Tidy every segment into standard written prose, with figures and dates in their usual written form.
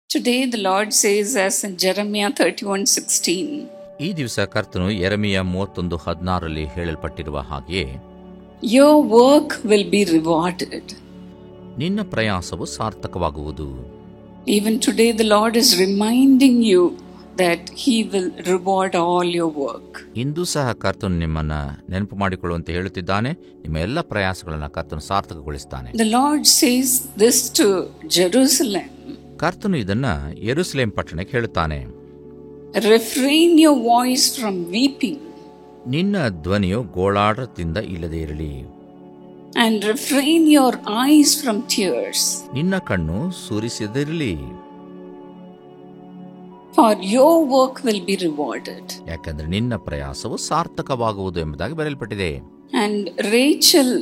Today the Lord says, as in Jeremiah 31:16, ಈ ದಿವಸ ಕರ್ತನು ಯೆರೆಮೀಯ 31:16 ಹೇಳಲ್ಪಟ್ಟಿರುವ ಹಾಗೆಯೇ, your work will be rewarded. ನಿನ್ನ ಪ್ರಯಾಸವು ಸಾರ್ಥಕವಾಗುವುದು. Even today the Lord is reminding you that He will reward all your work. ಇಂದು ಸಹ ಕರ್ತನು ನಿಮ್ಮನ್ನ ನೆನಪು ಮಾಡಿಕೊಳ್ಳುವಂತೆ ಹೇಳುತ್ತಿದ್ದಾನೆ. ನಿಮ್ಮ ಎಲ್ಲ ಪ್ರಯಾಸಗಳನ್ನು ಕರ್ತನು ಸಾರ್ಥಕಗೊಳಿಸುತ್ತಾನೆ. The Lord says this to Jerusalem. ಕರ್ತನು ಇದನ್ನ ಯೆರೂಸಲೇಮ್ ಪಟ್ಟಣಕ್ಕೆ ಹೇಳುತ್ತಾನೆ. Refrain your voice from weeping. ನಿನ್ನ ಧ್ವನಿಯು ಗೋಳಾಟದಿಂದ ಇಲ್ಲದೆ ಇರಲಿ. And refrain your eyes from tears. ನಿನ್ನ ಕಣ್ಣು ಸುರಿಸದಿರಲಿ. For your work will be rewarded. ಯಾಕಂದ್ರೆ ನಿನ್ನ ಪ್ರಯಾಸವು ಸಾರ್ಥಕವಾಗುವುದು ಎಂಬುದಾಗಿ ಬರೆಯಲ್ಪಟ್ಟಿದೆ. And Rachel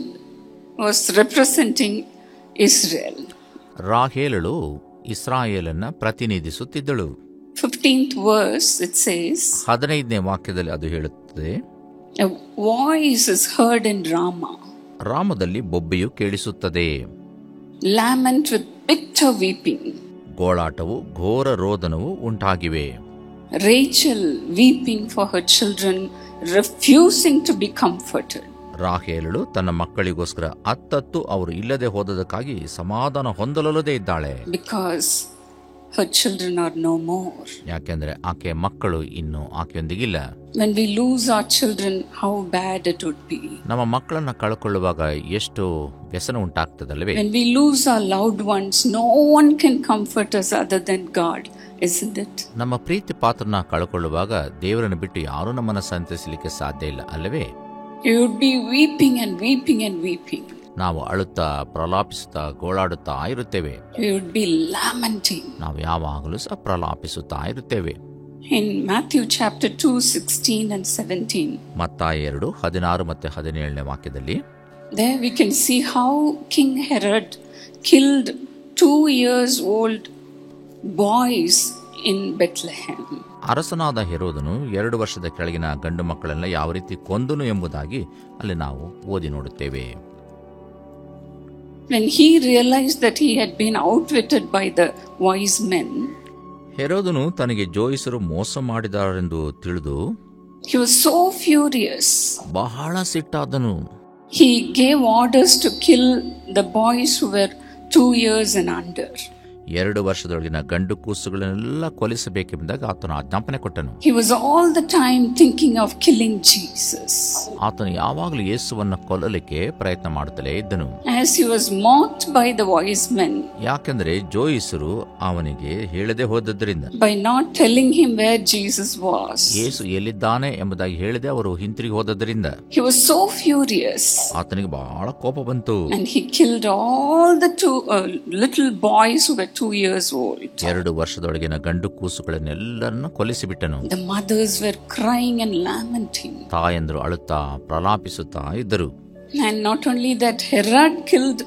was representing Israel. ರಾಹೇಲಳು ಇಸ್ರಾಯೇಲನ್ನ ಪ್ರತಿನಿಧಿಸುತ್ತಿದ್ದಳು. 15th verse it says, 15ನೇ ವಾಕ್ಯದಲ್ಲಿ ಅದು ಹೇಳುತ್ತದೆ, a voice is heard in Ramah. ರಾಮದಲ್ಲಿ ಬೊಬ್ಬೆಯು ಕೇಳಿಸುತ್ತದೆ. Lament with bitter weeping. ಗೋಳಾಟವು ಘೋರ ರೋದನವು ಉಂಟಾಗಿವೆ. Rachel weeping for her children, refusing to be comforted. ರಾಹೇಲಳು ತನ್ನ ಮಕ್ಕಳಿಗೋಸ್ಕರ ಅತ್ತತ್ತು ಅವರು ಇಲ್ಲದೆ ಹೋದದಕ್ಕಾಗಿ ಸಮಾಧಾನ ಹೊಂದಲೊಲ್ಲದೆ ಇದ್ದಾಳೆ. Because her children are no more. ಯಾಕೆಂದ್ರೆ ಆಕೆ ಮಕ್ಕಳು ಇನ್ನು ಆಕೆಯೊಂದಿಗಿಲ್ಲ. When we lose our children, how bad it would be. ನಮ್ಮ ಮಕ್ಕಳನ್ನ ಕಳ್ಕೊಳ್ಳುವಾಗ ಎಷ್ಟು ವ್ಯಸನ ಉಂಟಾಗ್ತದಲ್ವೇ. When we lose our loved ones, no one can comfort us other than God, isn't it? ನಮ್ಮ ಪ್ರೀತಿ ಪಾತ್ರನ ಕಳ್ಕೊಳ್ಳುವಾಗ ದೇವರನ್ನು ಬಿಟ್ಟು ಯಾರೂ ನಮ್ಮನ್ನ ಸಂತೈಸಲಿಕ್ಕೆ ಸಾಧ್ಯ ಇಲ್ಲ ಅಲ್ಲವೇ. You would be weeping and weeping and weeping. ನಾವು ಅಳುತ್ತಾ ಪ್ರಲಾಪಿಸುತ್ತಾ ಗೋಳಾಡುತ್ತಾ ಇರುತ್ತೇವೆ. You would be lamenting. ನಾವು ಯಾವಾಗಲೂ ಸಹ ಪ್ರಲಾಪಿಸುತ್ತಾ ಇರುತ್ತೇವೆ. In Matthew chapter 2:16 and 17, ಮತ್ತಾಯ 2:16 ಮತ್ತು 17ನೇ ವಾಕ್ಯದಲ್ಲಿ, there we can see how King Herod killed 2 years old boys in Bethlehem. ಅರಸನಾದ ಹೆರೋದನು 2 ವರ್ಷದ ಕೆಳಗಿನ ಗಂಡು ಮಕ್ಕಳನ್ನ ಯಾವ ರೀತಿ ಕೊಂದನು ಎಂಬುದಾಗಿ ಅಲ್ಲಿ ನಾವು ಓದಿ ನೋಡುತ್ತೇವೆ. When he realized that he had been outwitted by the wise men, ಹೆರೋದನು ತನಗೆ ಜೋಯಿಸರು ಮೋಸ ಮಾಡಿದಾರೆಂದು ತಿಳಿದು he was so furious. ಬಹಳ ಸಿಟ್ಟಾದನು. He gave orders to kill the boys who were 2 years and under. 2 ವರ್ಷದೊಳಗಿನ ಗಂಡು ಕೂಸುಗಳನ್ನೆಲ್ಲ ಕೊಲ್ಲಿಸಬೇಕೆಂಬುದಾಗಿ ಆತನು ಆಜ್ಞಾಪನೆ ಕೊಟ್ಟನು. He was all the time thinking of killing Jesus. ಆತನು ಯಾವಾಗಲೂ ಯೇಸುವನ್ನು ಕೊಲ್ಲಲಿಕ್ಕೆ ಪ್ರಯತ್ನ ಮಾಡುತ್ತಲೇ ಇದ್ದನು. As he was mocked by the wise men, ಯಾಕೆಂದರೆ ಜೋಯಿಸರು ಅವನಿಗೆ ಹೇಳದೆ ಹೋದದ್ದರಿಂದ, by not telling him where Jesus was. ಯೇಸು ಎಲ್ಲಿದ್ದಾನೆ ಎಂಬುದಾಗಿ ಹೇಳದೆ ಅವರು ಹಿಂತಿರುಗಿ ಹೋದದ್ದರಿಂದ He was so furious. ಆತನಿಗೆ ಬಹಳ ಕೋಪ ಬಂತು. And he killed all the little boys who were 2 years old. 2 ವರ್ಷದೊಳಗಿನ ಗಂಡು ಕೂಸುಗಳನ್ನೆಲ್ಲರನ್ನು ಕೊಲ್ಲಿಸಿಬಿಟ್ಟನು. The mothers were crying and lamenting. ತಾಯಂದರು ಅಳುತ್ತಾ ಪ್ರಲಾಪಿಸುತ್ತಾ ಇದ್ದರು. And not only that, Herod killed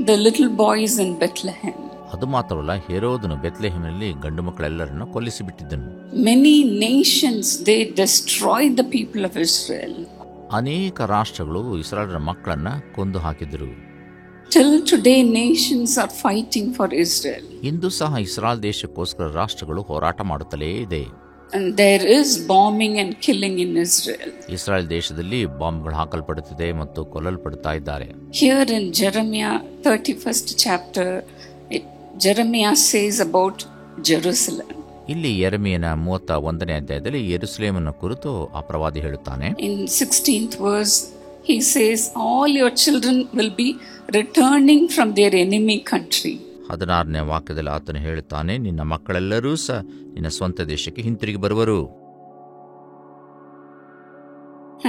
the little boys in Bethlehem. ಅದು ಮಾತ್ರವಲ್ಲ, ಹೆರೋದನು ಬೆತ್ಲೆಹೇಮಿನಲ್ಲಿ ಗಂಡು ಮಕ್ಕಳೆಲ್ಲರನ್ನು ಕೊಲ್ಲಿಸಿಬಿಟ್ಟಿದ್ದನು. Many nations, they destroyed the people of Israel. ಅನೇಕ ರಾಷ್ಟ್ರಗಳು ಇಸ್ರಾಯೇಲರ ಮಕ್ಕಳನ್ನ ಕೊಂದು ಹಾಕಿದರು. Till today, nations are fighting for Israel. ಇಂದು ಸಹ ಇಸ್ರಾಯೇಲ್ ದೇಶಕ್ಕೋಸ್ಕರ ರಾಷ್ಟ್ರಗಳು ಹೋರಾಟ ಮಾಡುತ್ತಲೇ ಇದೆ. And there is bombing and killing in Israel. Israel ದೇಶದಲ್ಲಿ ಬಾಂಬ್ಗಳು ಹಾಕಲ್ಪಡುತ್ತಿದೆ ಮತ್ತು ಕೊಲ್ಲಲ್ಪಡುತ್ತಾ ಇದ್ದಾರೆ. Here in Jeremiah 31st chapter, Jeremiah says about Jerusalem. ಇಲ್ಲಿ ಯೆರೆಮೀಯನ 31ನೇ ಅಧ್ಯಾಯದಲ್ಲಿ ಯೆರೂಸಲೇಮನ್ನು ಕುರಿತು ಆ ಪ್ರವಾದಿ ಹೇಳುತ್ತಾನೆ. In 16th verse, he says, all your children will be returning from their enemy country. 16ನೇ ವಾಕ್ಯದಲ್ಲಿ ಆತನು ಹೇಳುತ್ತಾನೆ, ನಿನ್ನ ಮಕ್ಕಳೆಲ್ಲರೂ ಸಹ ನಿನ್ನ ಸ್ವಂತ ದೇಶಕ್ಕೆ ಹಿಂತಿರುಗಿ ಬರುವರು.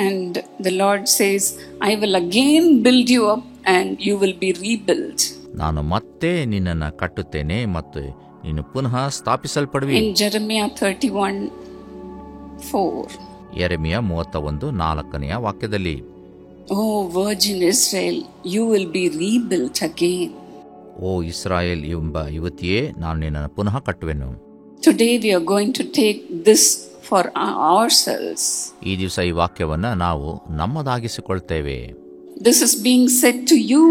And the Lord says, I will again build you up and you will be rebuilt. ನಾನು ಮತ್ತೆ ನಿನ್ನನ್ನು ಕಟ್ಟುತ್ತೇನೆ ಮತ್ತು ನೀನು ಪುನಃ ಸ್ಥಾಪಿಸಲ್ಪಡುವಿ. In Jeremiah 31:4. ಯೆರೆಮೀಯ 31:4ನೇ ವಾಕ್ಯದಲ್ಲಿ, Oh virgin Israel, you will be rebuilt again. ಓ ಇಸ್ರಾಯೇಲ್ ಎಂಬ ಯುವತಿಯೇ, ನಾನು ನಿನ್ನನ್ನು ಪುನಃ ಕಟ್ಟುವೆನು. Today we are going to take this for ourselves. ಈ ದಿವಸ ಈ ವಾಕ್ಯವನ್ನ ನಾವು ನಮ್ಮದಾಗಿಸಿಕೊಳ್ತೇವೆ. This is being said to you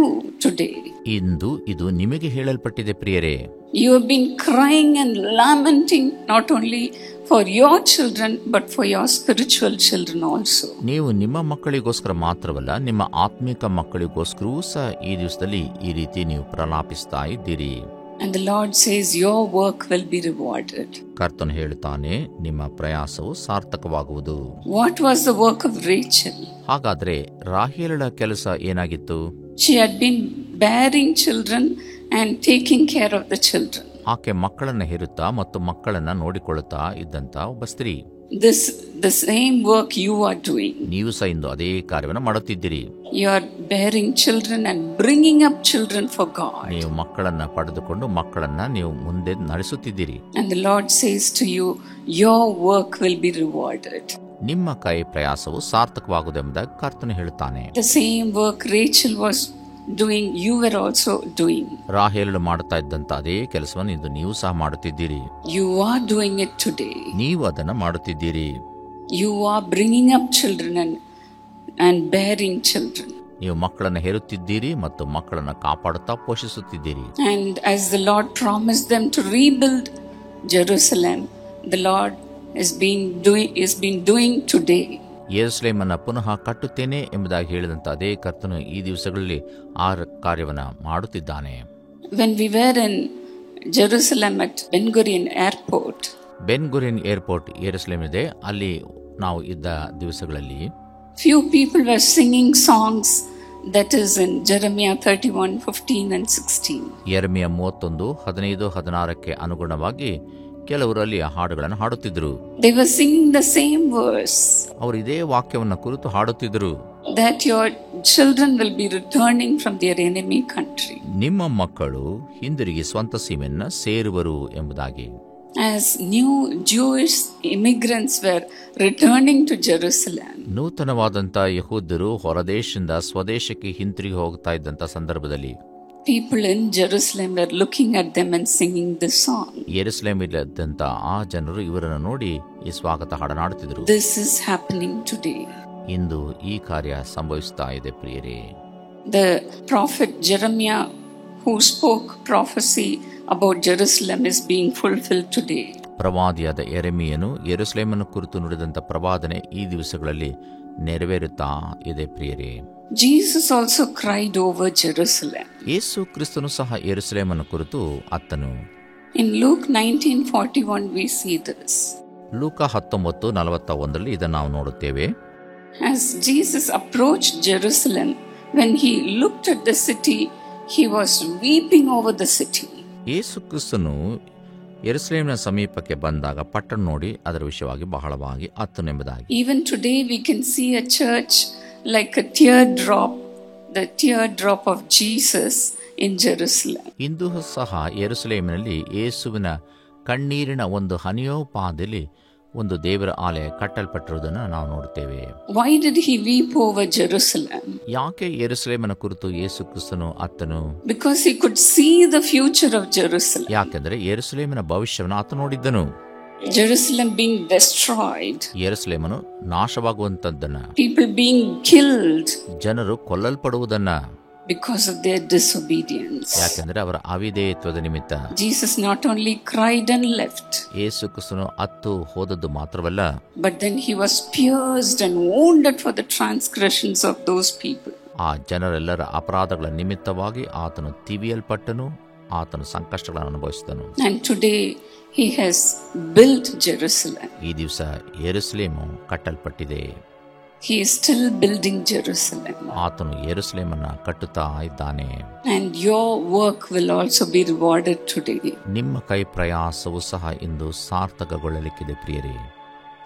today. ಇಂದು ಇದು ನಿಮಗೆ ಹೇಳಲ್ಪಟ್ಟಿದೆ ಪ್ರಿಯರೇ. You have been crying and lamenting not only for your children but for your spiritual children also. ನೀವು ನಿಮ್ಮ ಮಕ್ಕಳಿಗೋಸ್ಕರ ಮಾತ್ರವಲ್ಲ, ನಿಮ್ಮ ಆತ್ಮಿಕ ಮಕ್ಕಳಿಗೋಸ್ಕರವೂ ಸಹ ಈ ದಿವಸದಲ್ಲಿ ಈ ರೀತಿ ನೀವು ಪ್ರಲಾಪಿಸ್ತಾ ಇದ್ದೀರಿ. And the Lord says your work will be rewarded. ಕರ್ತನು ಹೇಳುತ್ತಾನೆ, ನಿಮ್ಮ ಪ್ರಯಾಸವು ಸಾರ್ಥಕವಾಗುವುದು. What was the work of Rachel? ಹಾಗಾದ್ರೆ ರಾಹೇಲಳ ಕೆಲಸ ಏನಾಗಿತ್ತು? She had been bearing children and taking care of the children. ಆಕೆ ಮಕ್ಕಳನ್ನ ಹೆರುತ್ತಾ ಮತ್ತು ಮಕ್ಕಳನ್ನ ನೋಡಿಕೊಳ್ಳುತ್ತಾ ಇದ್ದಂತ ಒಬ್ಬ ಸ್ತ್ರೀ. The same work you are doing. ನೀವು ಸಹ ಇಂದು ಅದೇ ಕಾರ್ಯವನ್ನು ಮಾಡುತ್ತಿದ್ದೀರಿ. You are bearing children and bringing up children for God. ನೀವು ಮಕ್ಕಳನ್ನ ಪಡೆದುಕೊಂಡು ಮಕ್ಕಳನ್ನ ನೀವು ಮುಂದೆ ನಡೆಸುತ್ತಿದ್ದೀರಿ. And the Lord says to you, your work will be rewarded. ನಿಮ್ಮ ಕೈ ಪ್ರಯಾಸವು ಸಾರ್ಥಕವಾಗುವುದೆಂಬುದಾಗಿ ಕರ್ತನು ಹೇಳುತ್ತಾನೆ. The same work Rachel was doing, you were also doing. ರಾಹೇಲಳು ಮಾಡುತ್ತಾ ಇದ್ದಂತ ಅದೇ ಕೆಲಸವನ್ನು ಇಂದು ನೀವು ಸಹ ಮಾಡುತ್ತಿದ್ದೀರಿ. You are doing it today. ನೀವು ಅದನ್ನು ಮಾಡುತ್ತಿದ್ದೀರಿ. You are bringing up children and bearing children. ನೀವು ಮಕ್ಕಳನ್ನು ಹೆರುತ್ತಿದ್ದೀರಿ ಮತ್ತು ಮಕ್ಕಳನ್ನು ಕಾಪಾಡುತ್ತಾ ಪೋಷಿಸುತ್ತಿದ್ದೀರಿ. And as the Lord promised them to rebuild Jerusalem, the Lord is been doing today. ಯೆರೂಸಲೇಮನ್ನು ಪುನಃ ಕಟ್ಟುತ್ತೇನೆ ಎಂಬುದಾಗಿ ಹೇಳಿದಂತ ಅದೇ ಕರ್ತನು ಈ ದಿವಸಗಳಲ್ಲಿ ಆ ಕಾರ್ಯವನ್ನು ಮಾಡುತ್ತಿದ್ದಾನೆ. When we were in Jerusalem at Ben Gurion Airport, Ben Gurion airport Jerusalem ಇದೆ, ಅಲ್ಲಿ ನಾವು ಇದ್ದ ದಿವಸಗಳಲ್ಲಿ few people were singing songs that is in Jeremiah 31:15 and 16. ಯೆರೆಮೀಯ 31:15-16 ಅನುಗುಣವಾಗಿ ಕೆಲವರು ಅಲ್ಲಿ ಹಾಡುಗಳನ್ನು ಹಾಡುತ್ತಿದ್ದರು. They were singing the same verse. ಅವರು ಇದೇ ವಾಕ್ಯವನ್ನು ಕುರಿತು ಹಾಡುತ್ತಿದ್ದರು. That your children will be returning from their enemy country. ನಿಮ್ಮ ಮಕ್ಕಳು ಹಿಂದಿರುಗಿ ಸ್ವಂತ ಸೀಮೆಯನ್ನು ಸೇರುವರು ಎಂಬುದಾಗಿ. As new Jewish immigrants were returning to Jerusalem, ನೂತನವಾದಂಥ ಯಹೂದ್ಯರು ಹೊರದೇಶದಿಂದ ಸ್ವದೇಶಕ್ಕೆ ಹಿಂತಿರುಗಿ ಹೋಗ್ತಾ ಇದ್ದಂಥ ಸಂದರ್ಭದಲ್ಲಿ people in Jerusalem were looking at them and singing this song. ಯೆರೂಸಲೇಮಿನಲ್ಲಿದ್ದಂಥ ಆ ಜನರು ಇವರನ್ನು ನೋಡಿ ಈ ಸ್ವಾಗತ ಹಾಡನಾಡುತ್ತಿದ್ದರು. This is happening today. ಇಂದು ಈ ಕಾರ್ಯ ಸಂಭವಿಸ್ತಾ ಇದೆ ಪ್ರಿಯರೇ. The prophet Jeremiah, who spoke prophecy about Jerusalem, is being fulfilled today. ಪ್ರವಾದಿಯಾದ ಯೆರೆಮೀಯನು ಯೆರೂಸಲೇಮನ್ನು ಕುರಿತು ನುಡಿದಂಥ ಪ್ರವಾದನೆ ಈ ದಿವಸಗಳಲ್ಲಿ ನೆರವೇರುತ್ತಾ ಇದೆ ಪ್ರಿಯರೇ. Jesus also cried over Jerusalem. ಯೇಸು ಕ್ರಿಸ್ತನು ಸಹ ಯೆರೂಸಲೇಮನ್ನು ಕುರಿತು ಅತ್ತನು. In Luke 19:41 we see this. ಲೂಕ 19:41 ಇದನ್ನು ನಾವು ನೋಡುತ್ತೇವೆ. As Jesus approached Jerusalem, when he looked at the city, he was weeping over the city. ಯೇಸು ಕ್ರಿಸ್ತನು ಯೆರೂಸಲೇಮಿನ ಸಮೀಪಕ್ಕೆ ಬಂದಾಗ ಪಟ್ಟಣ ನೋಡಿ ಅದರ ವಿಷಯವಾಗಿ ಬಹಳವಾಗಿ ಅತ್ತನೆಂಬುದಾಗಿ. Even today we can see a church like a teardrop, the teardrop of Jesus in Jerusalem. ಇಂದು ಸಹ ಯೆರೂಸಲೇಮಿನಲ್ಲಿ ಯೇಸುವಿನ ಕಣ್ಣೀರಿನ ಒಂದು ಹನಿಯೋಪಾದಿಯಲ್ಲಿ ಒಂದು ದೇವರ ಆಲಯ ಕಟ್ಟಲ್ಪಟ್ಟಿರುವುದನ್ನು ನಾವು ನೋಡುತ್ತೇವೆ. Why did he weep over Jerusalem? ಯಾಕೆ ಯೆರೂಸಲೇಮನ ಕುರಿತು ಯೇಸು ಕ್ರಿಸ್ತನು ಅತ್ತನು? Because he could see the future of Jerusalem. ಯಾಕೆಂದರೆ ಯೆರೂಸಲೇಮಿನ ಭವಿಷ್ಯವನ್ನು ಆತ ನೋಡಿದ್ದನು. Jerusalem being destroyed, ಯೆರೂಸಲೇಮನು ನಾಶವಾಗುವಂತದ್ದನ್ನ, people being killed ಜನರು ಕೊಲ್ಲಲ್ಪಡುವುದನ್ನ, because of their disobedience. ಯಾಕೆಂದರೆ ಅವರ ಅವಿಧೇಯತ್ವದ ನಿಮಿತ್ತ. Jesus not only cried and left, ಯೇಸು ಕ್ರಿಸ್ತನು ಅತ್ತು ಹೋದದ್ದು ಮಾತ್ರವಲ್ಲ, but then he was pierced and wounded for the transgressions of those people. ಆ ಜನರೆಲ್ಲರ ಅಪರಾಧಗಳ ನಿಮಿತ್ತವಾಗಿ ಆತನು ತಿವಿಯಲ್ಪಟ್ಟನು, ಆತನು ಸಂಕಷ್ಟಗಳನ್ನು ಅನುಭವಿಸಿದನು. And today he has built Jerusalem. ಈ ದಿವಸ ಯೆರೂಸಲೇಮು ಕಟ್ಟಲ್ಪಟ್ಟಿದೆ. He is still building Jerusalem. ಆತನು ಯೆರೂಸಲೇಮನ್ನು ಕಟ್ಟುತ್ತಾ ಇದ್ದಾನೆ. And your work will also be rewarded today. ನಿಮ್ಮ ಕೈ ಪ್ರಯಾಸವು ಸಹ ಇಂದು ಸಾರ್ಥಕಗೊಳ್ಳಲಿಕ್ಕಿದೆ ಪ್ರಿಯರೇ.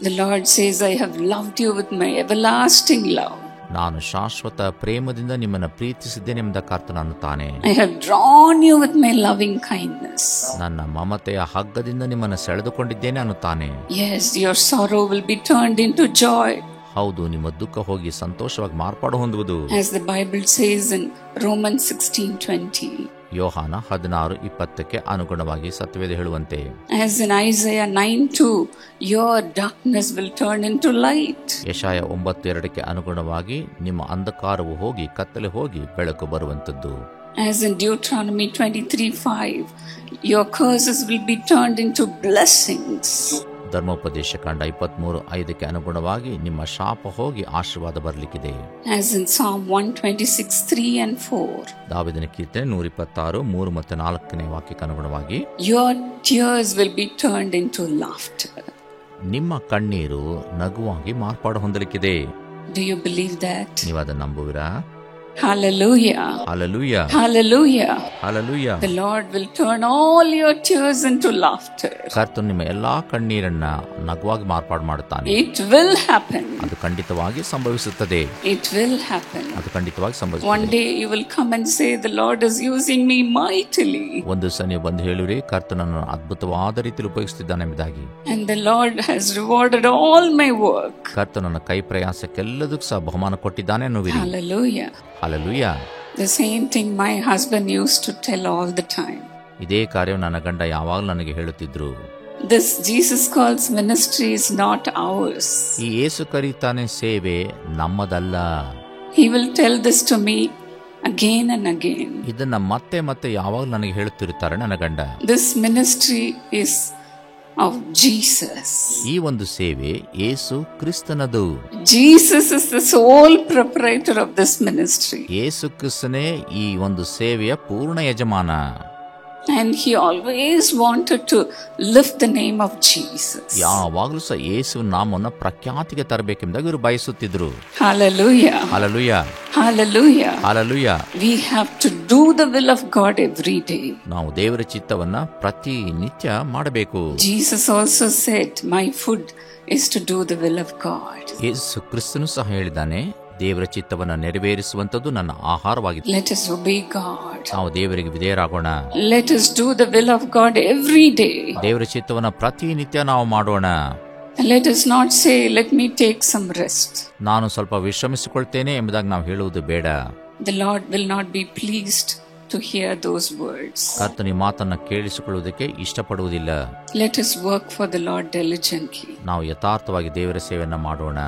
The Lord says, I have loved you with my everlasting love. ನಾನು ಶಾಶ್ವತ ಪ್ರೇಮದಿಂದ ನಿಮ್ಮನ್ನು ಪ್ರೀತಿಸಿದ್ದೇನೆ ಎಂಬ ಕರ್ತನು ಅನ್ನುತ್ತಾನೆ. I have drawn you with my loving kindness. ನನ್ನ ಮಮತೆಯ ಹಗ್ಗದಿಂದ ನಿಮ್ಮನ್ನು ಸೆಳೆದುಕೊಂಡಿದ್ದೇನೆ ಅನ್ನುತ್ತಾನೆ. Yes, your sorrow will be turned into joy. ಹೌದು, ನಿಮ್ಮ ದುಃಖ ಹೋಗಿ ಸಂತೋಷವಾಗಿ ಮಾರ್ಪಾಡು ಹೊಂದುವುದು. As the Bible says in Romans 16:20. ಯೋಹಾನ 16:20 ಅನುಗುಣವಾಗಿ ಸತ್ಯವೇದ ಹೇಳುವಂತೆ. As in Isaiah 9:2, your darkness will turn into light. ಯೆಶಾಯ 9:2 ಅನುಗುಣವಾಗಿ ನಿಮ್ಮ ಅಂಧಕಾರವು ಹೋಗಿ ಕತ್ತಲೆ ಹೋಗಿ ಬೆಳಕು ಬರುವಂತದ್ದು. As in Deuteronomy 23:5, your curses will be turned into blessings. ಧರ್ಮೋಪದೇಶ ಕಾಂಡ 23:5 ಅನುಗುಣವಾಗಿ ನಿಮ್ಮ ಶಾಪ ಹೋಗಿ ಆಶೀರ್ವಾದ ಬರಲಿಕ್ಕಿದೆ. As in Psalm 126:3 and 4, ದಾವೀದನ ಕೀರ್ತನೆ 126 3 ಮತ್ತು 4ನೇ ವಾಕ್ಯಕ್ಕೆ ಅನುಗುಣವಾಗಿ your tears will be turned into laughter. ನಿಮ್ಮ ಕಣ್ಣೀರು ನಗುವಾಗಿ ಮಾರ್ಪಾಡು ಹೊಂದಲಿಕ್ಕಿದೆ. Do you believe that? ನೀವು ಅದನ್ನು ನಂಬುವಿರಾ? Hallelujah. Hallelujah. Hallelujah. Hallelujah. The Lord will turn all your tears into laughter. ಕರ್ತನು ನಿಮ್ಮ ಎಲ್ಲಾ ಕಣ್ಣೀರನ್ನ ನಗುವಾಗಿ ಮಾರ್ಪಾಡು ಮಾಡುತ್ತಾನೆ. It will happen. ಅದು ಖಂಡಿತವಾಗಿ ಸಂಭವಿಸುತ್ತದೆ. It will happen. ಅದು ಖಂಡಿತವಾಗಿ ಸಂಭವಿಸುತ್ತದೆ. One day you will come and say, the Lord is using me mightily. ಒಂದು ಸಲ ನೀವು ಬಂದು ಹೇಳಿರಿ, ಕರ್ತನನ್ನು ಅದ್ಭುತವಾದ ರೀತಿಯಲ್ಲಿ ಉಪಯೋಗಿಸುತ್ತಿದ್ದಾನೆ ಎಂಬುದಾಗಿ. And the Lord has rewarded all my work. ಕರ್ತನನ್ನ ಕೈ ಪ್ರಯಾಸಕ್ಕೆಲ್ಲದಕ್ಕೂ ಸಹ ಬಹುಮಾನ ಕೊಟ್ಟಿದ್ದಾನೆ ಅನ್ನುವಿರಿ. Hallelujah. Hallelujah. The same thing my husband used to tell all the time. ಇದೇ ಕಾರ್ಯವು ನನ್ನ ಗಂಡ ಯಾವಾಗಲೂ ನನಗೆ ಹೇಳುತ್ತಿದ್ರು. This Jesus calls ministry is not ours. ಈ ಯೇಸು ಕರೀತಾನೆ ಸೇವೆ ನಮ್ಮದಲ್ಲ. He will tell this to me again and again. ಇದನ್ನ ಮತ್ತೆ ಮತ್ತೆ ಯಾವಾಗಲೂ ನನಗೆ ಹೇಳುತ್ತಿರುತ್ತಾರೆ ನನ್ನ ಗಂಡ. This ministry is of Jesus. ಈ ಒಂದು ಸೇವೆ ಯೇಸು ಕ್ರಿಸ್ತನದು. Jesus is the sole proprietor of this ministry. ಯೇಸು ಕ್ರಿಸ್ತನೇ ಈ ಒಂದು ಸೇವೆಯ ಪೂರ್ಣ ಯಜಮಾನ. And he always wanted to lift the name of Jesus. ಯಾವಾಗಲೂ ಸಹ ಯೇಸು ನಾಮವನ್ನು ಪ್ರಖ್ಯಾತಿಗೆ ತರಬೇಕೆಂಬುದಾಗಿ ಇವರು ಬಯಸುತ್ತಿದ್ರು. Hallelujah. Hallelujah. Hallelujah. Hallelujah. We have to do the will of God every day. ನಾವು ದೇವರ ಚಿತ್ತವನ್ನ ಪ್ರತಿನಿತ್ಯ ಮಾಡಬೇಕು. Jesus also said, my food is to do the will of God. ಯೇಸು ಕ್ರಿಸ್ತನು ಸಹ ಹೇಳಿದ್ದಾನೆ, ದೇವರ ಚಿತ್ತವನ್ನ ನೆರವೇರಿಸುವಂತದ್ದು ನನ್ನ ಆಹಾರವಾಗಿದೆ. Let us obey God. ನಾವು ದೇವರಿಗೆ ವಿಧೇಯರಾಗೋಣ. Let us do the will of God every day. ದೇವರ ಚಿತ್ತವನ್ನ ಪ್ರತಿನಿತ್ಯ ನಾವು ಮಾಡೋಣ. Let us not say, let me take some rest. ನಾನು ಸ್ವಲ್ಪ ವಿಶ್ರಮಿಸಿಕೊಳ್ತೇನೆ ಎಂಬುದಾಗಿ ನಾವು ಹೇಳುವುದು ಬೇಡ. The Lord will not be pleased to hear those words. ಕರ್ತನ ಈ ಮಾತನ್ನ ಕೇಳಿಸಿಕೊಳ್ಳುವುದಕ್ಕೆ ಇಷ್ಟಪಡುವುದಿಲ್ಲ. Let us work for the Lord diligently. ನಾವು ಯಥಾರ್ಥವಾಗಿ ದೇವರ ಸೇವೆಯನ್ನ ಮಾಡೋಣ.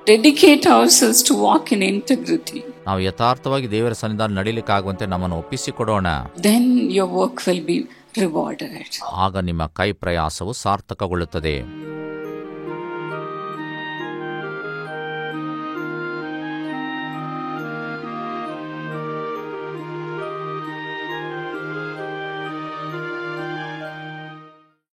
Dedicate ourselves to walk in integrity. ನಾವು ಯಥಾರ್ಥವಾಗಿ ದೇವರ ಸನ್ನಿಧಾನ ನಡೀಲಿಕ್ಕಾಗುವಂತೆ ನಮ್ಮನ್ನು ಒಪ್ಪಿಸಿಕೊಡೋಣ. Then your work will be rewarded. ಆಗ ನಿಮ್ಮ ಕೈ ಪ್ರಯಾಸವು ಸಾರ್ಥಕಗೊಳ್ಳುತ್ತದೆ.